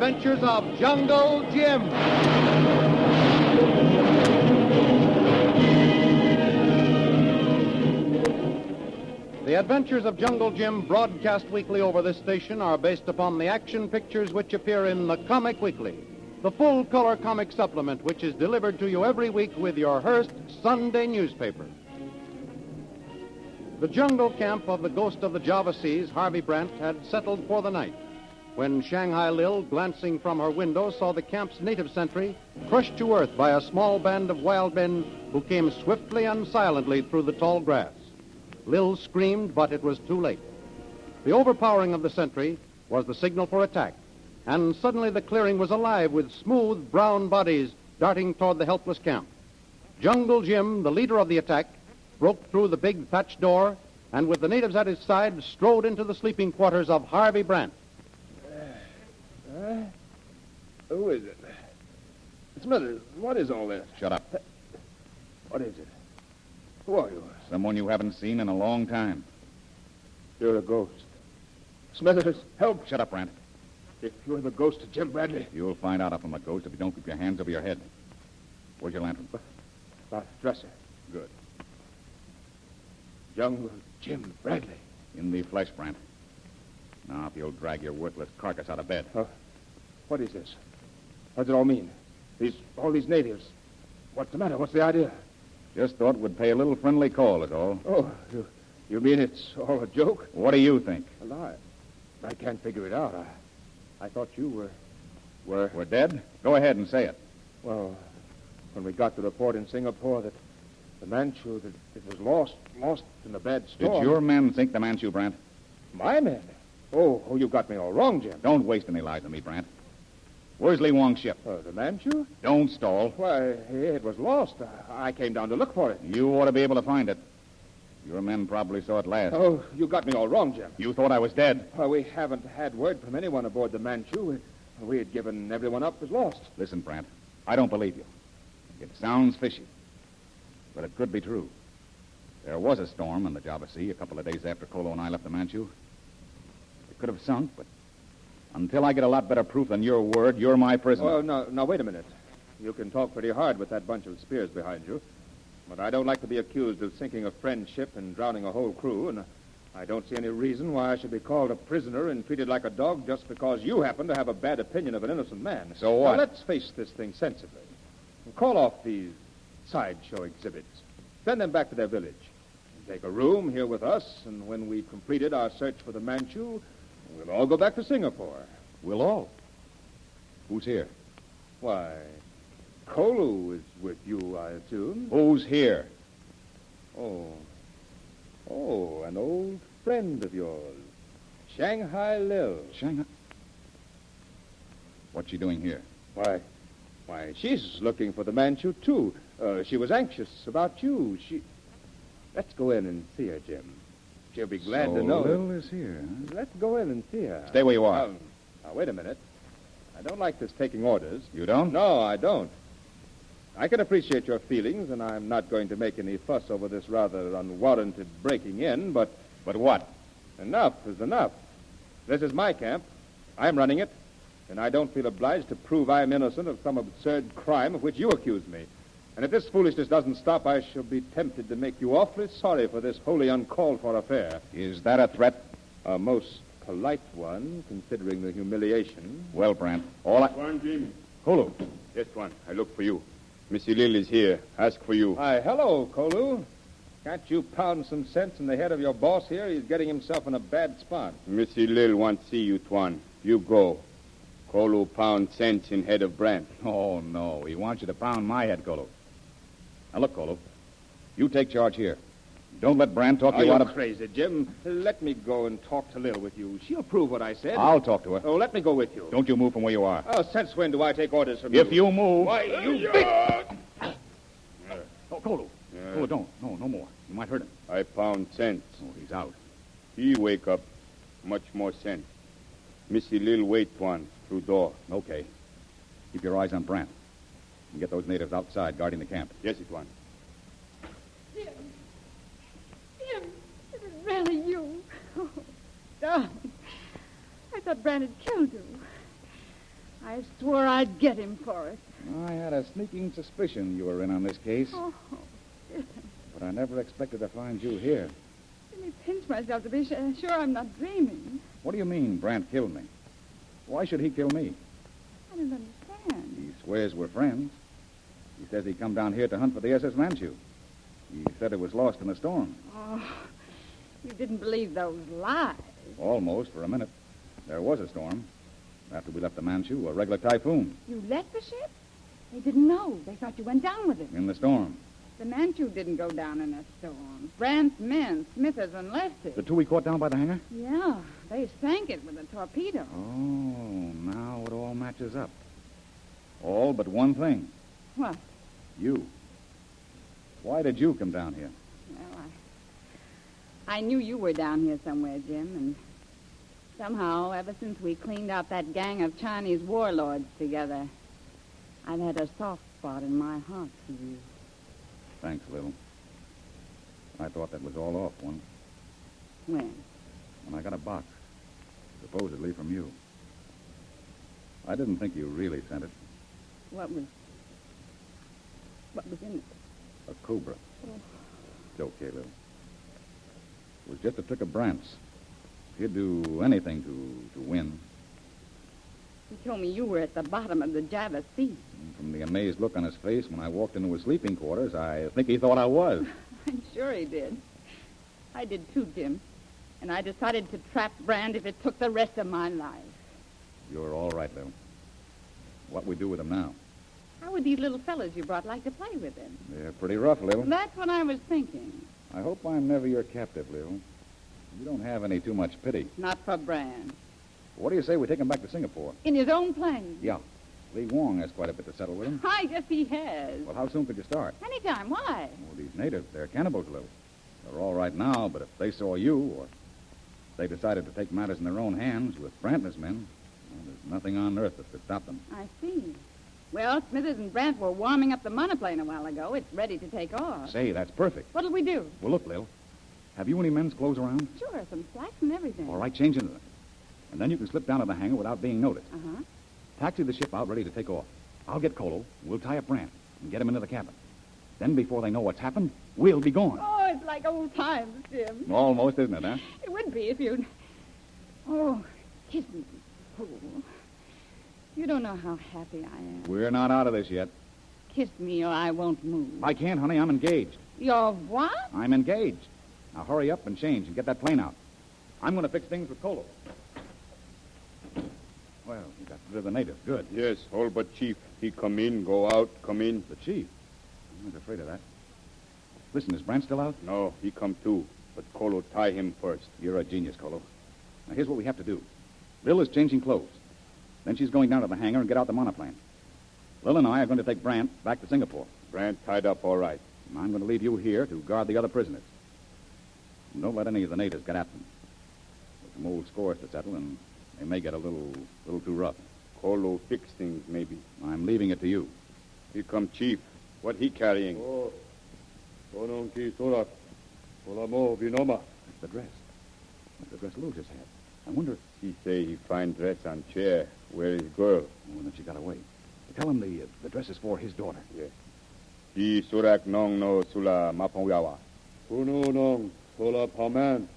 Adventures of Jungle Jim. The Adventures of Jungle Jim, broadcast weekly over this station, are based upon the action pictures which appear in the Comic Weekly, the full-color comic supplement which is delivered to you every week with your Hearst Sunday newspaper. The jungle camp of the ghost of the Java Seas, Harvey Brant, had settled for the night when Shanghai Lil, glancing from her window, saw the camp's native sentry crushed to earth by a small band of wild men who came swiftly and silently through the tall grass. Lil screamed, but it was too late. The overpowering of the sentry was the signal for attack, and suddenly the clearing was alive with smooth brown bodies darting toward the helpless camp. Jungle Jim, the leader of the attack, broke through the big thatched door and with the natives at his side strode into the sleeping quarters of Harvey Brant. Who is it? Smithers, what is all this? Shut up. What is it? Who are you? Someone you haven't seen in a long time. You're a ghost. Smithers, help. Shut up, Brant. If you're the ghost of Jim Bradley. You'll find out if I'm a ghost if you don't keep your hands over your head. Where's your lantern? Dresser. Good. Jungle Jim Bradley. In the flesh, Brant. Now, if you'll drag your worthless carcass out of bed. What is this? What does it all mean? All these natives. What's the matter? What's the idea? Just thought we'd pay a little friendly call, is all. Oh, you mean it's all a joke? What do you think? Well, I can't figure it out. I thought you We're dead? Go ahead and say it. Well, when we got the report in Singapore that the Manchu, that it was lost in a bad storm. Did your men think the Manchu, Brant? My men? Oh, you got me all wrong, Jim. Don't waste any lies on me, Brant. Where's Lee Wong's ship? The Manchu? Don't stall. Why, it was lost. I came down to look for it. You ought to be able to find it. Your men probably saw it last. Oh, you got me all wrong, Jim. You thought I was dead. Well, we haven't had word from anyone aboard the Manchu. We had given everyone up as lost. Listen, Brant, I don't believe you. It sounds fishy, but it could be true. There was a storm in the Java Sea a couple of days after Kolu and I left the Manchu. It could have sunk, but until I get a lot better proof than your word, you're my prisoner. Oh, no, wait a minute. You can talk pretty hard with that bunch of spears behind you. But I don't like to be accused of sinking a friend ship and drowning a whole crew, and I don't see any reason why I should be called a prisoner and treated like a dog just because you happen to have a bad opinion of an innocent man. So what? Now, let's face this thing sensibly. Call off these sideshow exhibits. Send them back to their village. Take a room here with us, and when we've completed our search for the Manchu, we'll all go back to Singapore. We'll all. Who's here? Why, Kolu is with you, I assume. Who's here? Oh, an old friend of yours, Shanghai Lil. Shanghai? What's she doing here? Why, she's looking for the Manchu, too. She was anxious about you. Let's go in and see her, Jim. She'll be glad to know. Lil is here, huh? Let's go in and see her. Stay where you are. Now, wait a minute. I don't like this taking orders. You don't? No, I don't. I can appreciate your feelings, and I'm not going to make any fuss over this rather unwarranted breaking in, but... But what? Enough is enough. This is my camp. I'm running it, and I don't feel obliged to prove I'm innocent of some absurd crime of which you accuse me. And if this foolishness doesn't stop, I shall be tempted to make you awfully sorry for this wholly uncalled-for affair. Is that a threat? A most polite one, considering the humiliation. Well, Brant, all I... One, Jim. Kolu. Yes, one. I look for you. Monsieur Lil is here. Ask for you. Why, hello, Kolu. Can't you pound some sense in the head of your boss here? He's getting himself in a bad spot. Monsieur Lil wants to see you, Tuan. You go. Kolu pound sense in head of Brant. Oh, no. He wants you to pound my head, Kolu. Now, look, Kolu. You take charge here. Don't let Brand talk you out of... crazy, Jim? Let me go and talk to Lil with you. She'll prove what I said. I'll talk to her. Oh, let me go with you. Don't you move from where you are. Oh, since when do I take orders from you? If you move... Why, you big... Oh, Kolu. Kolu, don't. No more. You might hurt him. I pound sense. Oh, he's out. He wake up. Much more sense. Monsieur Lil wait, Tuan. Through door. Okay. Keep your eyes on Brant. And get those natives outside guarding the camp. Yes, Tuan. Jim, is it really you? Oh, darling. I thought Brand had killed you. I swore I'd get him for it. I had a sneaking suspicion you were in on this case, Oh, but I never expected to find you here. let me pinch myself to be sure I'm not dreaming. What do you mean Brant killed me? Why should he kill me? I don't understand. He swears we're friends. He says he come down here to hunt for the SS Manchu. He said it was lost in the storm. Oh, you didn't believe those lies. Almost, for a minute. There was a storm. After we left the Manchu, a regular typhoon. You left the ship? They didn't know. They thought you went down with it. In the storm. The Manchu didn't go down in a storm. Brandt's men, Smithers, and left The it. two we caught down by the hangar? Yeah, they sank it with a torpedo. Oh, now it all matches up. All but one thing. What? You. Why did you come down here? Well, I knew you were down here somewhere, Jim, and somehow, ever since we cleaned out that gang of Chinese warlords together, I've had a soft spot in my heart for you. Thanks, Lil. I thought that was all off once. When? When I got a box, supposedly from you. I didn't think you really sent it. What was in it? A cobra. Oh. It's okay, Lil. It was just a trick of Brant's. He'd do anything to win. He told me you were at the bottom of the Java Sea. And from the amazed look on his face when I walked into his sleeping quarters, I think he thought I was. I'm sure he did. I did too, Jim. And I decided to trap Brand if it took the rest of my life. You're all right, Lil. What we do with him now? How would these little fellas you brought like to play with him? They're pretty rough, Lil. That's what I was thinking. I hope I'm never your captive, Lil. You don't have any too much pity. Not for Brand. What do you say we take him back to Singapore? In his own plane. Yeah. Lee Wong has quite a bit to settle with him. I guess he has. Well, how soon could you start? Anytime. Why? Well, these natives, they're cannibals, Lil. They're all right now, but if they saw you, or if they decided to take matters in their own hands with Brant and his men, well, there's nothing on earth that could stop them. I see. Well, Smithers and Brant were warming up the monoplane a while ago. It's ready to take off. Say, that's perfect. What'll we do? Well, look, Lil. Have you any men's clothes around? Sure, some slacks and everything. All right, change into them. And then you can slip down to the hangar without being noticed. Uh-huh. Taxi the ship out ready to take off. I'll get Kolu. We'll tie up Brant and get him into the cabin. Then before they know what's happened, we'll be gone. Oh, it's like old times, Jim. Almost, isn't it, huh? It would be if you'd... Oh, kiss me, fool. You don't know how happy I am. We're not out of this yet. Kiss me or I won't move. I can't, honey. I'm engaged. You're what? I'm engaged. Now hurry up and change and get that plane out. I'm going to fix things with Kolu. Well, you got rid of the native. Good. Yes, all but Chief. He come in, go out, come in. The chief? I was afraid of that. Listen, is Brant still out? No, he come too. But Kolu tie him first. You're a genius, Kolu. Now, here's what we have to do. Lil is changing clothes. Then she's going down to the hangar and get out the monoplane. Lil and I are going to take Brant back to Singapore. Brant tied up all right. And I'm going to leave you here to guard the other prisoners. And don't let any of the natives get at them. There's some old scores to settle, and they may get a little too rough. Kolu fix things, maybe. I'm leaving it to you. Here come Chief. What he carrying? That's the dress. That's the dress Lil just had. I wonder if... He say he find dress on chair. Where is girl? Oh, then she got away. Tell him the dress is for his daughter. Yes. He surak nong no sula mapongyawa. Kuno nong sola paman.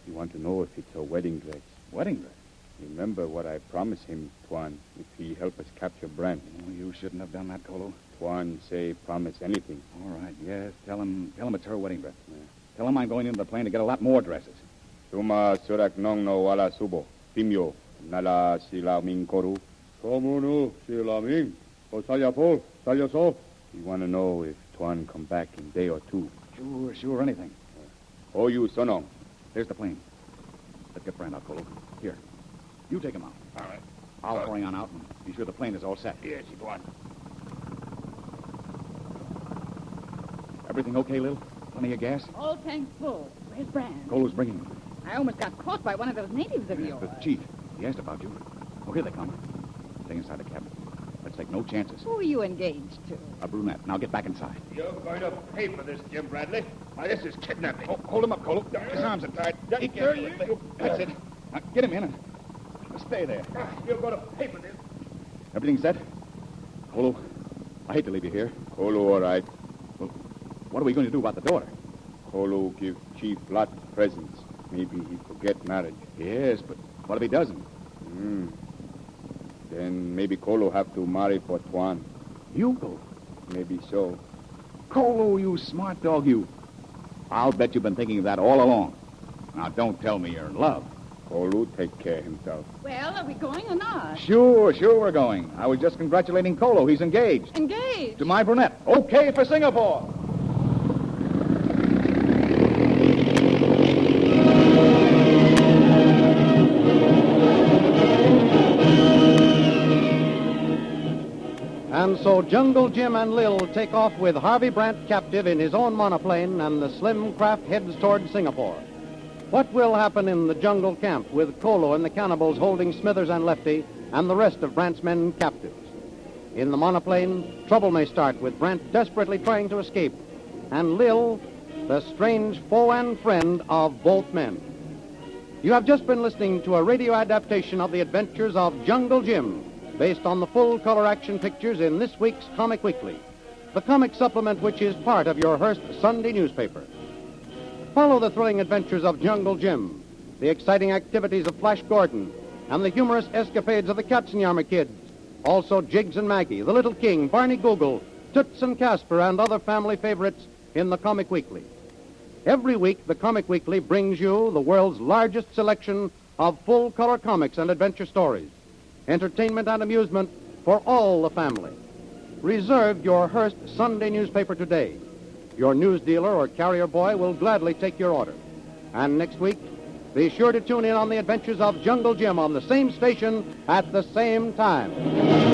He want to know if it's a wedding dress. Wedding dress? Remember what I promised him, Tuan, if he help us capture Brant. Oh, you shouldn't have done that, Kolu. Tuan say promise anything. All right, yes. Tell him it's her wedding dress. Yeah. Tell him I'm going into the plane to get a lot more dresses. Suma surak nong no wala subo. Pimyo. Nala sila ming koru. Somunu sila ming. Osayapo. Salyaso. We want to know if Tuan come back in day or two. Sure, anything. Oh, you, Sonong. There's the plane. Let's get Brant out, Kolu. Here. You take him out. All right. I'll hurry on out and be sure the plane is all set. Yes, Tuan. Everything okay, Lil? Plenty of gas? All tanks full. Where's Brand? Kolu's bringing him. I almost got caught by one of those natives of yours. The chief. He asked about you. Oh, here they come. Stay inside the cabin. Let's take no chances. Who are you engaged to? A brunette. Now get back inside. You're going to pay for this, Jim Bradley. Why, this is kidnapping. Oh, hold him up, Kolu. His arms are tied. That's it. Now, get him in and stay there. You're going to pay for this. Everything set? Kolu, I hate to leave you here. Kolu, all right. Well, what are we going to do about the daughter? Kolu give Chief lot presents. Maybe he forget marriage. Yes, but what if he doesn't? Then maybe Kolu have to marry for Tuan. You go. Maybe so. Kolu, you smart dog, you. I'll bet you've been thinking of that all along. Now, don't tell me you're in love. Kolu take care of himself. Well, are we going or not? Sure, we're going. I was just congratulating Kolu. He's engaged. Engaged? To my brunette. Okay for Singapore. And so Jungle Jim and Lil take off with Harvey Brant captive in his own monoplane, and the slim craft heads toward Singapore. What will happen in the jungle camp with Kolu and the cannibals holding Smithers and Lefty and the rest of Brant's men captives? In the monoplane, trouble may start with Brant desperately trying to escape, and Lil, the strange foe and friend of both men. You have just been listening to a radio adaptation of the adventures of Jungle Jim, based on the full-color action pictures in this week's Comic Weekly, the comic supplement which is part of your Hearst Sunday newspaper. Follow the thrilling adventures of Jungle Jim, the exciting activities of Flash Gordon, and the humorous escapades of the Katzenjammer Kids, also Jiggs and Maggie, the Little King, Barney Google, Toots and Casper, and other family favorites in the Comic Weekly. Every week, the Comic Weekly brings you the world's largest selection of full-color comics and adventure stories, entertainment and amusement for all the family. Reserve your Hearst Sunday newspaper today. Your news dealer or carrier boy will gladly take your order. And next week, be sure to tune in on the adventures of Jungle Jim on the same station at the same time.